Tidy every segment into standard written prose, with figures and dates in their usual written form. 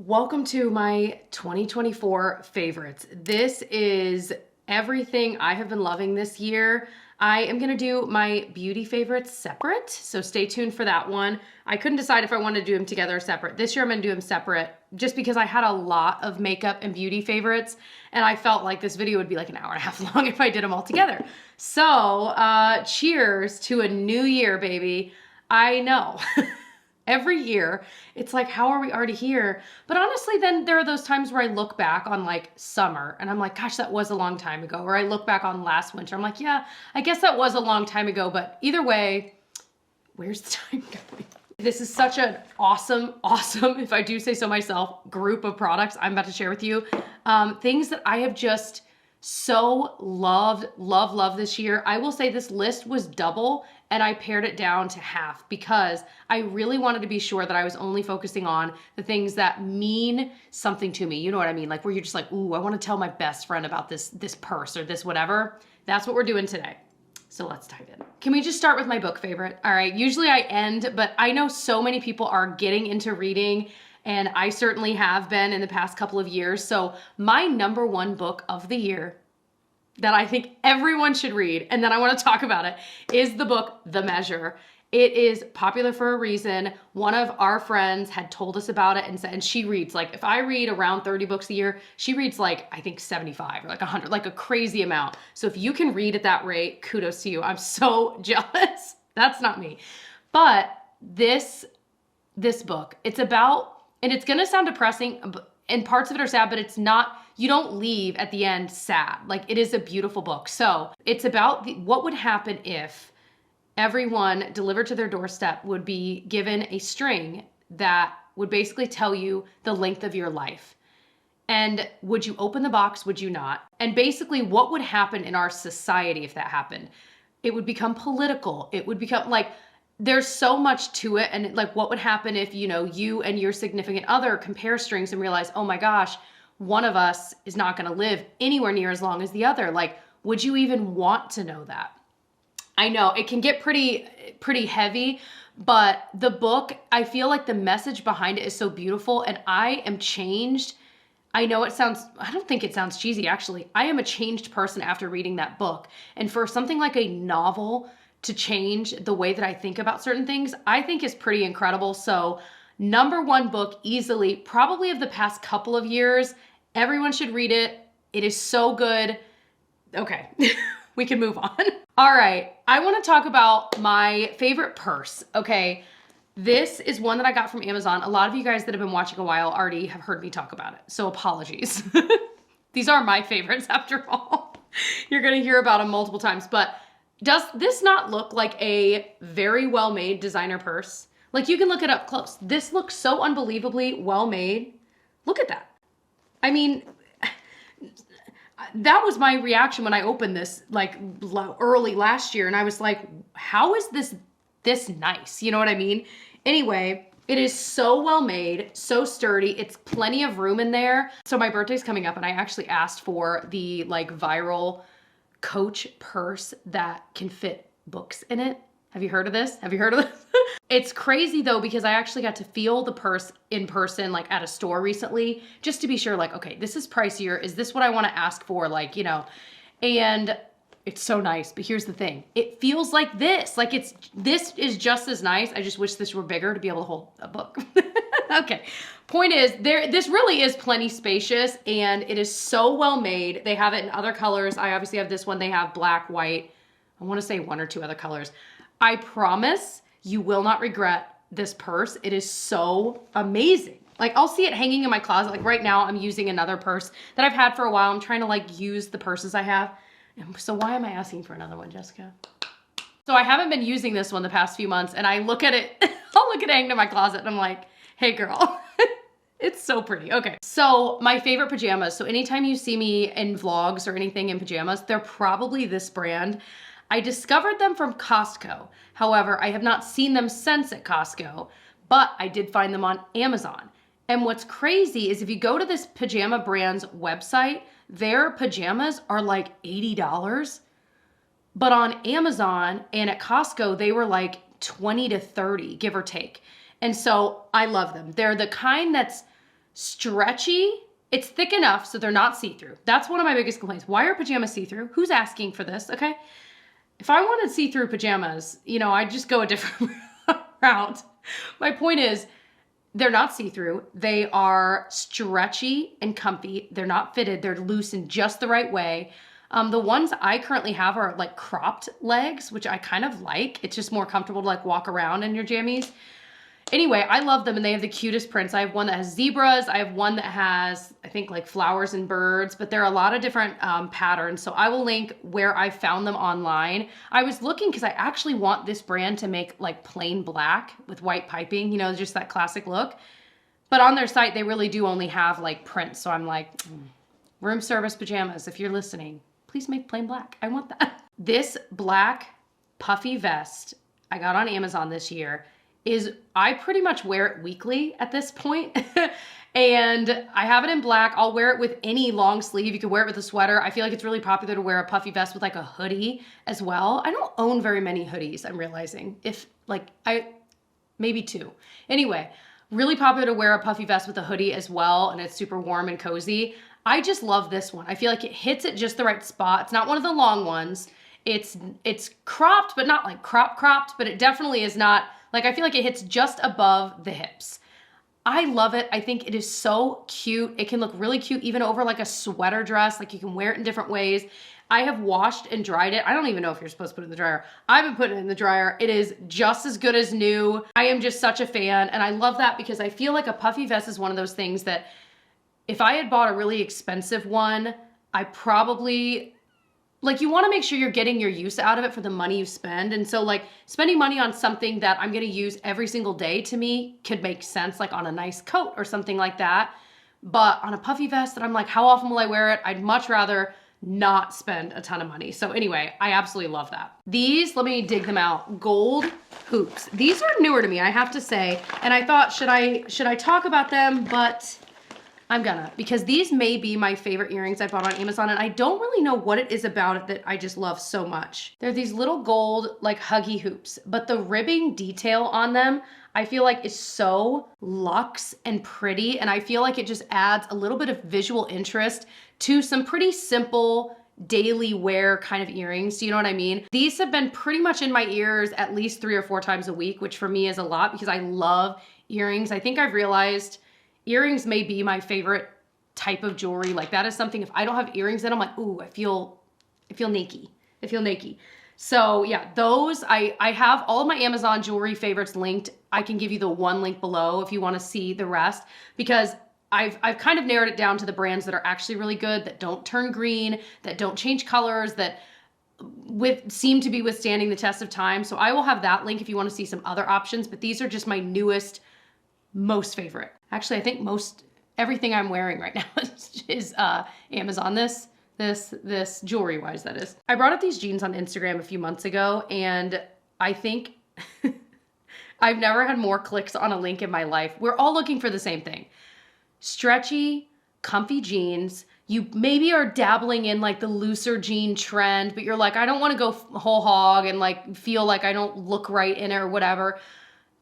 Welcome to my 2024 favorites. This is everything I have been loving this year. I am gonna do my beauty favorites separate, so stay tuned for that one. I couldn't decide if I wanted to do them together or separate. This year I'm gonna do them separate just because I had a lot of makeup and beauty favorites and I felt like this video would be like an hour and a half long if I did them all together. So cheers to a new year, baby. I know. Every year, it's like, how are we already here? But honestly, then there are those times where I look back on like summer and I'm like, gosh, that was a long time ago. Or I look back on last winter. I'm like, yeah, I guess that was a long time ago. But either way, where's the time going? This is such an awesome, if I do say so myself, group of products I'm about to share with you. Things that I have just so love this year. I will say this list was double and I pared it down to half because I really wanted to be sure that I was only focusing on the things that mean something to me. You know what I mean? Like where you're just like, ooh, I want to tell my best friend about this purse or this whatever. That's what we're doing today. So let's dive in. Can we just start with my book favorite? All right, usually I end, but I know so many people are getting into reading and I certainly have been in the past couple of years. So my number one book of the year that I think everyone should read, and then I want to talk about it, is the book, The Measure. It is popular for a reason. One of our friends had told us about it and said, and she reads like, if I read around 30 books a year, she reads like, I think 75 or like 100, like a crazy amount. So if you can read at that rate, kudos to you. I'm so jealous. That's not me. But this book, it's about, and it's gonna sound depressing, and parts of it are sad, but it's not, you don't leave at the end sad. Like it is a beautiful book. So it's about what would happen if everyone delivered to their doorstep would be given a string that would basically tell you the length of your life. And would you open the box? Would you not? And basically what would happen in our society if that happened? It would become political. It would become like, there's so much to it. And like what would happen if, you know, you and your significant other compare strings and realize, oh my gosh, one of us is not going to live anywhere near as long as the other. Like, would you even want to know that? I know it can get pretty heavy, but the book, I feel like the message behind it is so beautiful and I am changed. I know I don't think it sounds cheesy actually. I am a changed person after reading that book. And for something like a novel to change the way that I think about certain things, I think is pretty incredible. So number one book easily, probably of the past couple of years. Everyone should read it. It is so good. Okay, we can move on. All right, I want to talk about my favorite purse, okay? This is one that I got from Amazon. A lot of you guys that have been watching a while already have heard me talk about it, so apologies. These are my favorites after all. You're gonna hear about them multiple times, but does this not look like a very well-made designer purse? Like you can look it up close. This looks so unbelievably well-made. Look at that. I mean, that was my reaction when I opened this like early last year and I was like, how is this nice? You know what I mean? Anyway, it is so well made, so sturdy. It's plenty of room in there. So my birthday's coming up and I actually asked for the like viral Coach purse that can fit books in it. Have you heard of this? It's crazy though, because I actually got to feel the purse in person, like at a store recently, just to be sure, like, okay, this is pricier. Is this what I want to ask for? Like, you know, and it's so nice, but here's the thing. It feels like this, like this is just as nice. I just wish this were bigger to be able to hold a book. Okay. Point is, this really is plenty spacious and it is so well made. They have it in other colors. I obviously have this one. They have black, white. I want to say one or two other colors. I promise you will not regret this purse. It is so amazing. Like I'll see it hanging in my closet. Like right now I'm using another purse that I've had for a while. I'm trying to like use the purses I have. And so why am I asking for another one, Jessica? So I haven't been using this one the past few months and I look at it, I'll look at it hanging in my closet and I'm like, hey girl, it's so pretty. Okay, so my favorite pajamas. So anytime you see me in vlogs or anything in pajamas, they're probably this brand. I discovered them from Costco. However, I have not seen them since at Costco, but I did find them on Amazon. And what's crazy is if you go to this pajama brand's website, their pajamas are like $80. But on Amazon and at Costco, they were like 20 to 30, give or take. And so I love them. They're the kind that's stretchy. It's thick enough so they're not see-through. That's one of my biggest complaints. Why are pajamas see-through? Who's asking for this, okay? If I wanted see-through pajamas, you know, I'd just go a different route. My point is, they're not see-through. They are stretchy and comfy. They're not fitted. They're loose in just the right way. The ones I currently have are like cropped legs, which I kind of like. It's just more comfortable to like walk around in your jammies. Anyway, I love them and they have the cutest prints. I have one that has zebras. I have one that has, I think, like flowers and birds, but there are a lot of different patterns. So I will link where I found them online. I was looking because I actually want this brand to make like plain black with white piping, you know, just that classic look. But on their site, they really do only have like prints. So I'm like, room service pajamas, if you're listening, please make plain black. I want that. This black puffy vest I got on Amazon this year is, I pretty much wear it weekly at this point. And I have it in black. I'll wear it with any long sleeve. You could wear it with a sweater. I feel like it's really popular to wear a puffy vest with like a hoodie as well. I don't own very many hoodies, I'm realizing. If like, maybe 2. Anyway, really popular to wear a puffy vest with a hoodie as well. And it's super warm and cozy. I just love this one. I feel like it hits at just the right spot. It's not one of the long ones. It's cropped, but not like cropped, but it definitely is not, like, I feel like it hits just above the hips. I love it. I think it is so cute. It can look really cute even over like a sweater dress. Like you can wear it in different ways. I have washed and dried it. I don't even know if you're supposed to put it in the dryer. I've been putting it in the dryer. It is just as good as new. I am just such a fan. And I love that because I feel like a puffy vest is one of those things that if I had bought a really expensive one, I probably, like, you want to make sure you're getting your use out of it for the money you spend. And so like spending money on something that I'm going to use every single day to me could make sense, like on a nice coat or something like that. But on a puffy vest that I'm like, how often will I wear it? I'd much rather not spend a ton of money. So anyway, I absolutely love that. These, let me dig them out. Gold hoops. These are newer to me, I have to say. And I thought, should I talk about them? But I'm gonna, because these may be my favorite earrings I bought on Amazon, and I don't really know what it is about it that I just love so much. They're these little gold, like huggy hoops, but the ribbing detail on them, I feel like is so luxe and pretty, and I feel like it just adds a little bit of visual interest to some pretty simple daily wear kind of earrings. Do you know what I mean? These have been pretty much in my ears at least 3 or 4 times a week, which for me is a lot because I love earrings. I think I've realized earrings may be my favorite type of jewelry. Like that is something, if I don't have earrings in, I'm like, ooh, I feel naked. I feel naked. So yeah, those, I have all of my Amazon jewelry favorites linked. I can give you the one link below if you want to see the rest, because I've kind of narrowed it down to the brands that are actually really good, that don't turn green, that don't change colors, that seem to be withstanding the test of time. So I will have that link if you want to see some other options, but these are just my newest, most favorite. Actually, I think everything I'm wearing right now is Amazon. This jewelry wise, that is. I brought up these jeans on Instagram a few months ago, and I think I've never had more clicks on a link in my life. We're all looking for the same thing. Stretchy, comfy jeans. You maybe are dabbling in like the looser jean trend, but you're like, I don't want to go whole hog and like feel like I don't look right in it or whatever.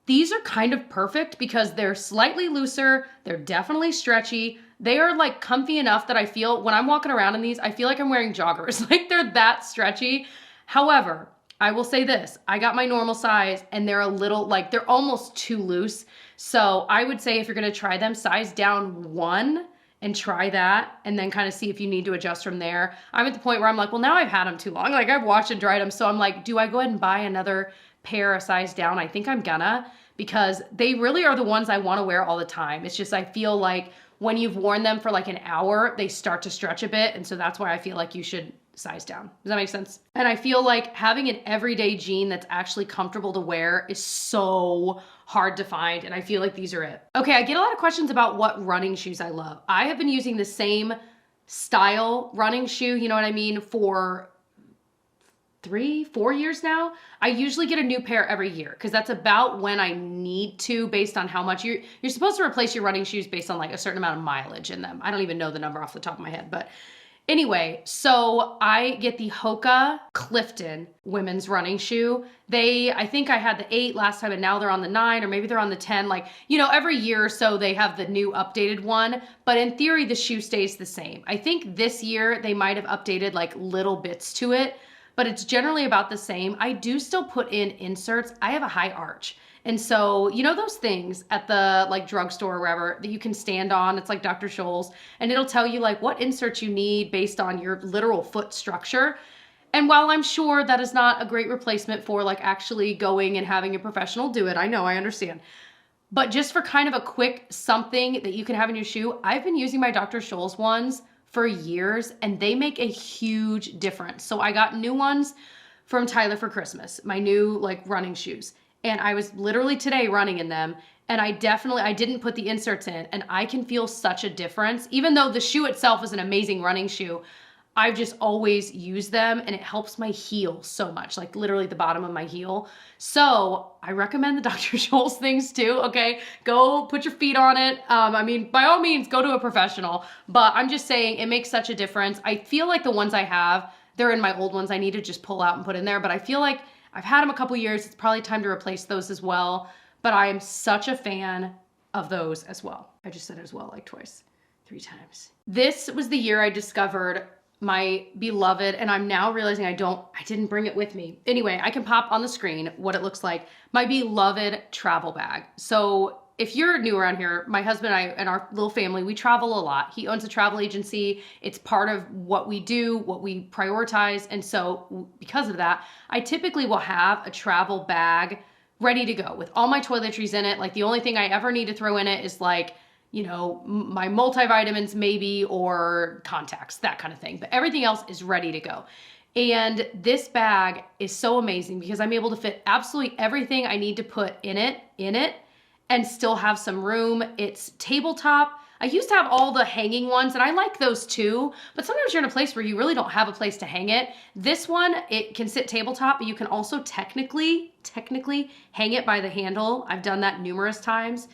These are kind of perfect because they're slightly looser. They're definitely stretchy. They are like comfy enough that I feel when I'm walking around in these, I feel like I'm wearing joggers. Like they're that stretchy. However, I will say this, I got my normal size and they're a little, like they're almost too loose. So I would say if you're gonna try them, size down 1 and try that and then kind of see if you need to adjust from there. I'm at the point where I'm like, well, now I've had them too long. Like I've washed and dried them. So I'm like, do I go ahead and buy another pair a size down? I think I'm gonna, because they really are the ones I want to wear all the time. It's just, I feel like when you've worn them for like an hour, they start to stretch a bit. And so that's why I feel like you should size down. Does that make sense? And I feel like having an everyday jean that's actually comfortable to wear is so hard to find. And I feel like these are it. Okay, I get a lot of questions about what running shoes I love. I have been using the same style running shoe, you know what I mean, for 3-4 years now. I usually get a new pair every year because that's about when I need to, based on how much you're supposed to replace your running shoes based on like a certain amount of mileage in them. I don't even know the number off the top of my head, but Anyway, so I get the Hoka Clifton women's running shoe. I think I had the 8 last time and now they're on the 9 or maybe they're on the 10. Like, you know, every year or so they have the new updated one, but in theory the shoe stays the same. I think this year they might have updated like little bits to it, but it's generally about the same. I do still put in inserts. I have a high arch. And so, you know those things at the like drugstore or wherever that you can stand on, it's like Dr. Scholl's, and it'll tell you like what inserts you need based on your literal foot structure. And while I'm sure that is not a great replacement for like actually going and having a professional do it, I know, I understand. But just for kind of a quick something that you can have in your shoe, I've been using my Dr. Scholl's ones for years and they make a huge difference. So I got new ones from Tyler for Christmas, my new like running shoes. And I was literally today running in them and I didn't put the inserts in and I can feel such a difference. Even though the shoe itself is an amazing running shoe, I've just always used them and it helps my heel so much, like literally the bottom of my heel. So I recommend the Dr. Scholl's things too, okay? Go put your feet on it. I mean, by all means, go to a professional, but I'm just saying it makes such a difference. I feel like the ones I have, they're in my old ones I need to just pull out and put in there, but I feel like I've had them a couple years. It's probably time to replace those as well, but I am such a fan of those as well. I just said as well like twice, 3 times. This was the year I discovered my beloved, and I'm now realizing I didn't bring it with me. Anyway, I can pop on the screen what it looks like. My beloved travel bag. So if you're new around here, my husband and I and our little family, we travel a lot. He owns a travel agency. It's part of what we do, what we prioritize. And so because of that, I typically will have a travel bag ready to go with all my toiletries in it. Like the only thing I ever need to throw in it is like, you know, my multivitamins maybe, or contacts, that kind of thing. But everything else is ready to go. And this bag is so amazing because I'm able to fit absolutely everything I need to put in it, and still have some room. It's tabletop. I used to have all the hanging ones and I like those too, but sometimes you're in a place where you really don't have a place to hang it. This one, it can sit tabletop, but you can also technically hang it by the handle. I've done that numerous times.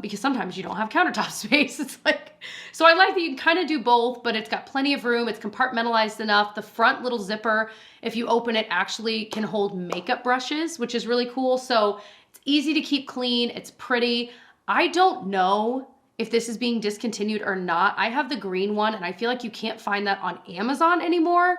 Because sometimes you don't have countertop space. It's like, so I like that you can kind of do both, but it's got plenty of room. It's compartmentalized enough. The front little zipper, if you open it, actually can hold makeup brushes, which is really cool. So it's easy to keep clean. It's pretty. I don't know if this is being discontinued or not. I have the green one and I feel like you can't find that on Amazon anymore,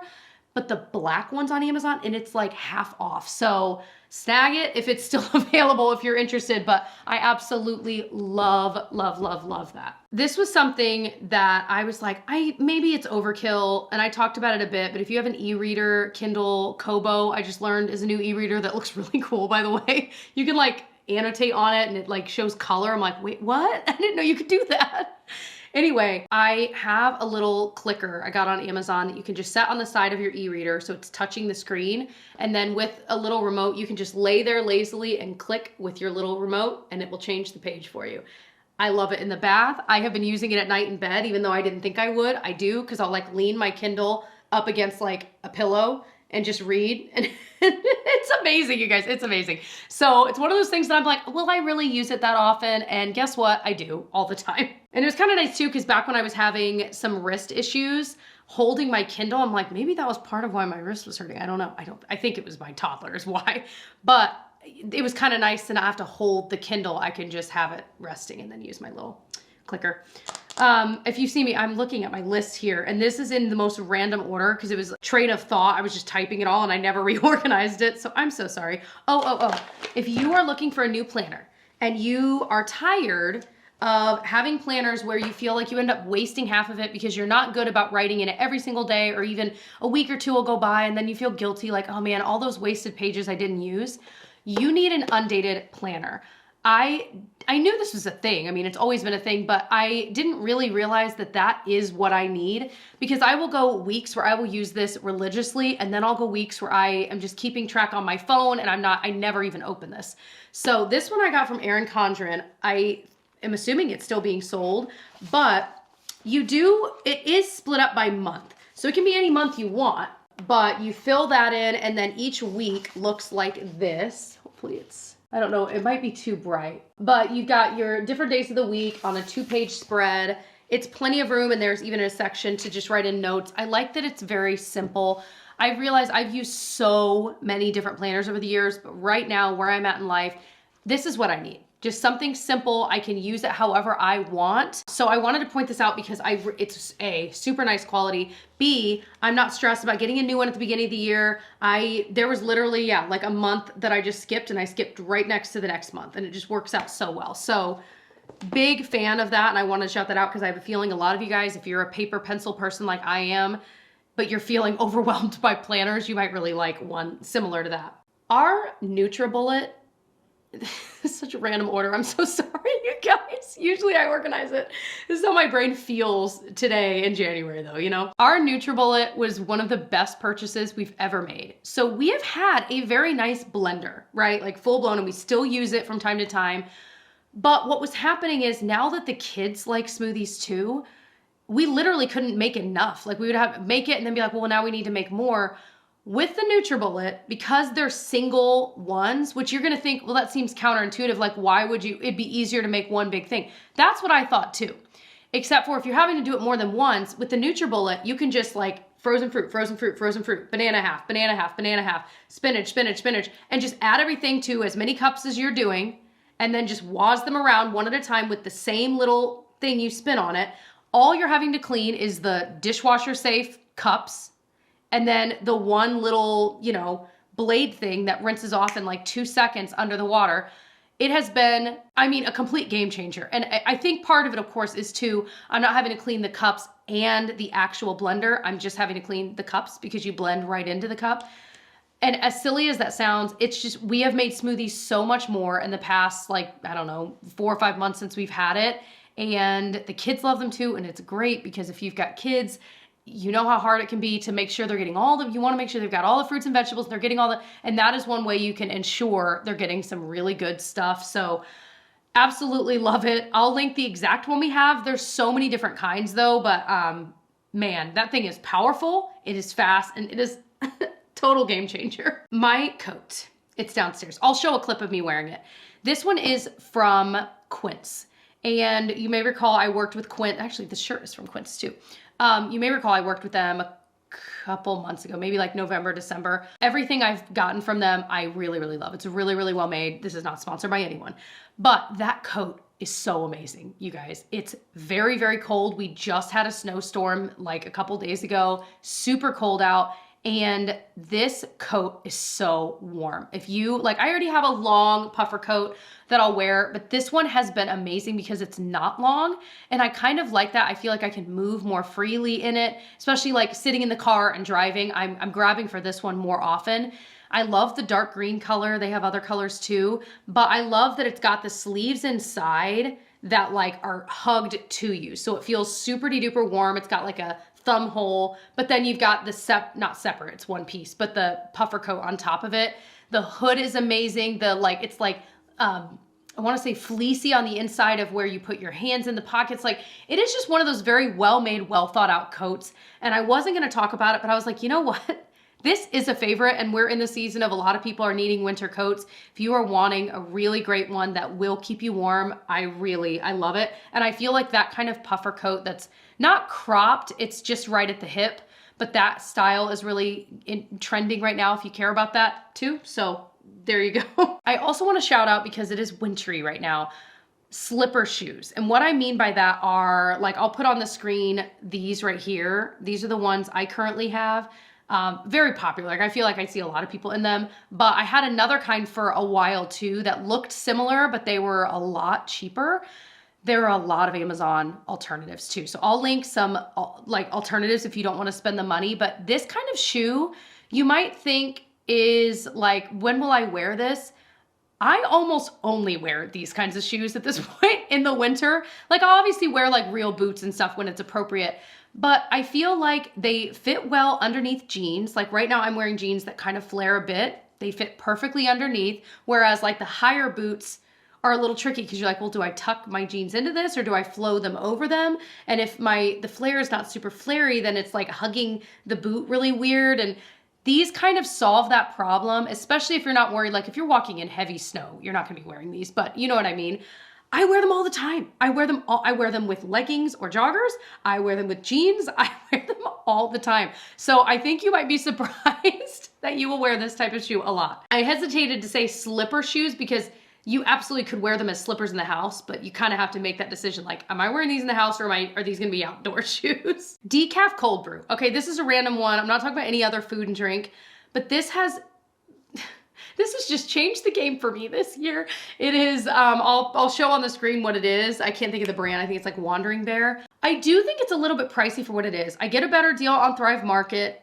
but the black one's on Amazon and it's like half off. So snag it if it's still available if you're interested, but I absolutely love that. This was something that I was like, maybe it's overkill, and I talked about it a bit, but if you have an e-reader, Kindle Kobo, I just learned is a new e-reader that looks really cool, by the way. You can like annotate on it and it like shows color. I'm like, wait, what? I didn't know you could do that. Anyway, I have a little clicker I got on Amazon that you can just set on the side of your e-reader so it's touching the screen. And then with a little remote, you can just lay there lazily and click with your little remote and it will change the page for you. I love it in the bath. I have been using it at night in bed, even though I didn't think I would. I do, because I'll like lean my Kindle up against like a pillow and just read. And it's amazing, you guys, it's amazing. So it's one of those things that I'm like, will I really use it that often? And guess what? I do all the time. And it was kind of nice too, because back when I was having some wrist issues, holding my Kindle, I'm like, maybe that was part of why my wrist was hurting. I don't know. I think it was my toddler is why, but it was kind of nice to not have to hold the Kindle. I can just have it resting and then use my little clicker. If you see me, I'm looking at my list here, and this is in the most random order because it was a train of thought. I was just typing it all and I never reorganized it. So I'm so sorry. Oh. If you are looking for a new planner and you are tired of having planners where you feel like you end up wasting half of it because you're not good about writing in it every single day, or even a week or two will go by and then you feel guilty like, oh man, all those wasted pages I didn't use. You need an undated planner. I knew this was a thing. I mean, it's always been a thing, but I didn't really realize that that is what I need, because I will go weeks where I will use this religiously, and then I'll go weeks where I am just keeping track on my phone and I never even open this. So this one I got from Erin Condren. I am assuming it's still being sold, but it is split up by month. So it can be any month you want, but you fill that in, and then each week looks like this. Hopefully I don't know, it might be too bright, but you've got your different days of the week on a 2-page spread. It's plenty of room, and there's even a section to just write in notes. I like that it's very simple. I realize I've used so many different planners over the years, but right now where I'm at in life, this is what I need. Just something simple. I can use it however I want. So I wanted to point this out because it's A, super nice quality. B, I'm not stressed about getting a new one at the beginning of the year. There was literally, yeah, like a month that I just skipped, and I skipped right next to the next month, and it just works out so well. So big fan of that, and I want to shout that out because I have a feeling a lot of you guys, if you're a paper pencil person like I am, but you're feeling overwhelmed by planners, you might really like one similar to that. Our NutriBullet, it's such a random order. I'm so sorry, you guys. Usually I organize it. This is how my brain feels today in January though, you know? Our NutriBullet was one of the best purchases we've ever made. So we have had a very nice blender, right? Like full blown, and we still use it from time to time. But what was happening is now that the kids like smoothies too, we literally couldn't make enough. Like we would have make it and then be like, well, now we need to make more. With the NutriBullet, because they're single ones, which you're gonna think, well, that seems counterintuitive. Like, why would you, it'd be easier to make one big thing. That's what I thought too. Except for if you're having to do it more than once, with the NutriBullet, you can just like frozen fruit, banana half, spinach, and just add everything to as many cups as you're doing, and then just waz them around one at a time with the same little thing you spin on it. All you're having to clean is the dishwasher safe cups, and then the one little, you know, blade thing that rinses off in like 2 seconds under the water. It has been, I mean, a complete game changer. And I think part of it, of course, is too, I'm not having to clean the cups and the actual blender. I'm just having to clean the cups because you blend right into the cup. And as silly as that sounds, it's just, we have made smoothies so much more in the past, like, I don't know, 4 or 5 months since we've had it. And the kids love them too. And it's great because if you've got kids, you know how hard it can be to make sure they're getting you want to make sure they've got all the fruits and vegetables, and they're getting and that is one way you can ensure they're getting some really good stuff. So absolutely love it. I'll link the exact one we have. There's so many different kinds though, but man, that thing is powerful. It is fast, and it is total game changer. My coat, it's downstairs. I'll show a clip of me wearing it. This one is from Quince. And you may recall I worked with Quince. Actually, the shirt is from Quince too. You may recall I worked with them a couple months ago, maybe like November, December. Everything I've gotten from them, I really, really love. It's really, really well made. This is not sponsored by anyone, but that coat is so amazing, you guys. It's very, very cold. We just had a snowstorm like a couple days ago, super cold out. And this coat is so warm. If you, like, I already have a long puffer coat that I'll wear, but this one has been amazing because it's not long. And I kind of like that. I feel like I can move more freely in it, especially like sitting in the car and driving. I'm grabbing for this one more often. I love the dark green color. They have other colors too, but I love that it's got the sleeves inside that like are hugged to you. So it feels super duper warm. It's got like a thumb hole, but then you've got the not separate, it's one piece, but the puffer coat on top of it. The hood is amazing. It's like, I want to say fleecy on the inside of where you put your hands in the pockets. Like, it is just one of those very well-made, well thought out coats. And I wasn't going to talk about it, but I was like, you know what? This is a favorite, and we're in the season of a lot of people are needing winter coats. If you are wanting a really great one that will keep you warm, I love it. And I feel like that kind of puffer coat that's not cropped, it's just right at the hip, but that style is really trending right now if you care about that too. So there you go. I also want to shout out, because it is wintry right now, slipper shoes. And what I mean by that are, like, I'll put on the screen these right here. These are the ones I currently have. Very popular. Like, I feel like I see a lot of people in them, but I had another kind for a while too that looked similar, but they were a lot cheaper. There are a lot of Amazon alternatives too. So I'll link some like alternatives if you don't want to spend the money, but this kind of shoe you might think is like, when will I wear this? I almost only wear these kinds of shoes at this point in the winter. Like, I'll obviously wear like real boots and stuff when it's appropriate, but I feel like they fit well underneath jeans. Like right now I'm wearing jeans that kind of flare a bit. They fit perfectly underneath. Whereas like the higher boots are a little tricky because you're like, well, do I tuck my jeans into this or do I flow them over them? And if the flare is not super flary, then it's like hugging the boot really weird. And these kind of solve that problem, especially if you're not worried. Like if you're walking in heavy snow, you're not gonna be wearing these, but you know what I mean? I wear them all the time. I wear them with leggings or joggers. I wear them with jeans. I wear them all the time. So I think you might be surprised that you will wear this type of shoe a lot. I hesitated to say slipper shoes because you absolutely could wear them as slippers in the house, but you kind of have to make that decision. Like, am I wearing these in the house or are these gonna be outdoor shoes? Decaf cold brew. Okay, this is a random one. I'm not talking about any other food and drink, but this has just changed the game for me this year. It is, I'll show on the screen what it is. I can't think of the brand. I think it's like Wandering Bear. I do think it's a little bit pricey for what it is. I get a better deal on Thrive Market,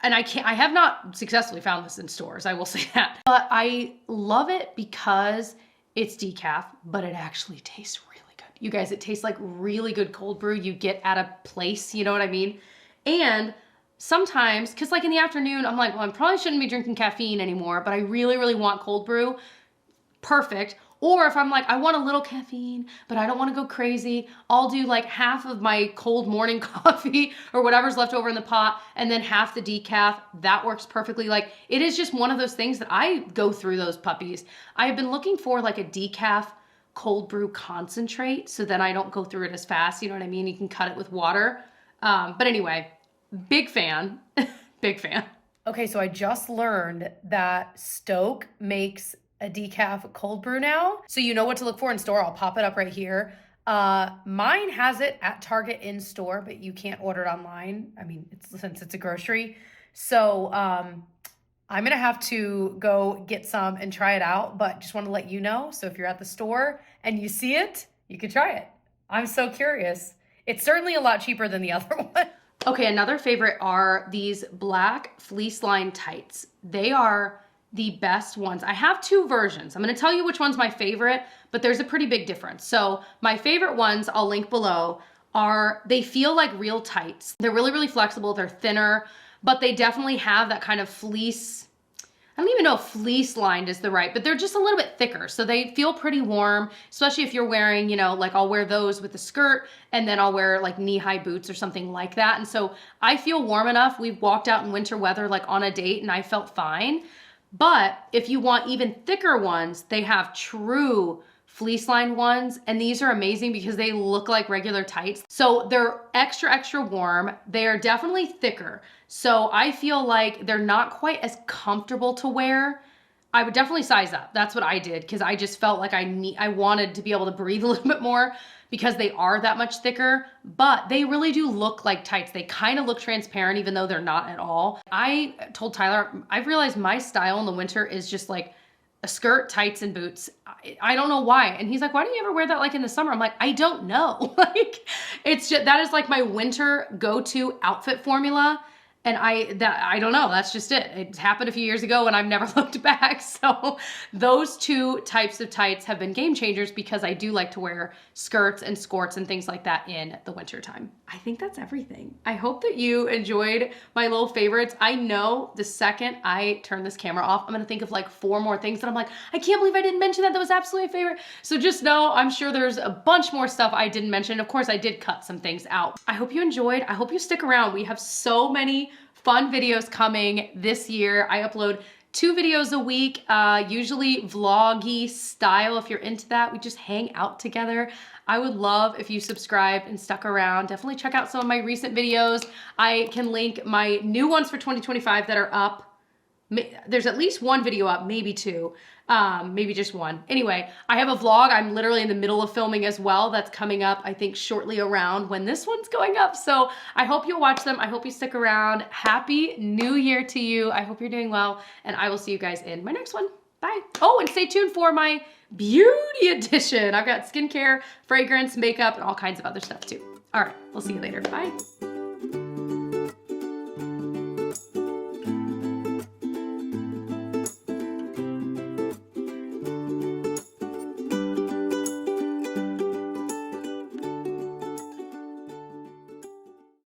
and I have not successfully found this in stores, I will say that. But I love it because it's decaf, but it actually tastes really good. You guys, it tastes like really good cold brew you get at a place, you know what I mean? And sometimes, cause like in the afternoon, I'm like, well, I probably shouldn't be drinking caffeine anymore, but I really, really want cold brew. Perfect. Or if I'm like, I want a little caffeine, but I don't want to go crazy, I'll do like half of my cold morning coffee or whatever's left over in the pot and then half the decaf. That works perfectly. Like, it is just one of those things that I go through those puppies. I've been looking for like a decaf cold brew concentrate so then I don't go through it as fast. You know what I mean? You can cut it with water. But anyway, big fan, big fan. Okay, so I just learned that Stoke makes a decaf cold brew now. So you know what to look for in store. I'll pop it up right here. Mine has it at Target in store, but you can't order it online. I mean, since it's a grocery. So I'm gonna have to go get some and try it out, but just want to let you know. So if you're at the store and you see it, you can try it. I'm so curious. It's certainly a lot cheaper than the other one. Okay, another favorite are these black fleece lined tights. They are the best ones. I have two versions. I'm gonna tell you which one's my favorite, but there's a pretty big difference. So my favorite ones, I'll link below, they feel like real tights. They're really, really flexible, they're thinner, but they definitely have that kind of fleece. I don't even know if fleece lined is the right, but they're just a little bit thicker. So they feel pretty warm, especially if you're wearing, you know, like I'll wear those with a skirt and then I'll wear like knee-high boots or something like that. And so I feel warm enough. We've walked out in winter weather like on a date and I felt fine. But if you want even thicker ones, they have true fleece lined ones. And these are amazing because they look like regular tights. So they're extra, extra warm. They are definitely thicker. So I feel like they're not quite as comfortable to wear. I would definitely size up. That's what I did because I just felt like I wanted to be able to breathe a little bit more because they are that much thicker, but they really do look like tights. They kind of look transparent even though they're not at all. I told Tyler, I've realized my style in the winter is just like a skirt, tights, and boots. I don't know why. And he's like, why don't you ever wear that like in the summer? I'm like, I don't know. Like, it's just, that is like my winter go-to outfit formula. And I don't know, that's just it. It happened a few years ago and I've never looked back. So those two types of tights have been game changers because I do like to wear skirts and skirts and things like that in the winter time. I think that's everything. I hope that you enjoyed my little favorites. I know the second I turn this camera off, I'm gonna think of like 4 more things that I'm like, I can't believe I didn't mention that. That was absolutely a favorite. So just know, I'm sure there's a bunch more stuff I didn't mention. Of course, I did cut some things out. I hope you enjoyed. I hope you stick around. We have so many fun videos coming this year. I upload 2 videos a week, usually vloggy style. If you're into that, we just hang out together. I would love if you subscribed and stuck around. Definitely check out some of my recent videos. I can link my new ones for 2025 that are up. There's at least 1 video up, maybe 2, maybe just 1. Anyway, I have a vlog. I'm literally in the middle of filming as well. That's coming up, I think, shortly around when this one's going up. So I hope you'll watch them. I hope you stick around. Happy New Year to you. I hope you're doing well, and I will see you guys in my next one. Bye. Oh, and stay tuned for my beauty edition. I've got skincare, fragrance, makeup, and all kinds of other stuff too. All right, we'll see you later. Bye.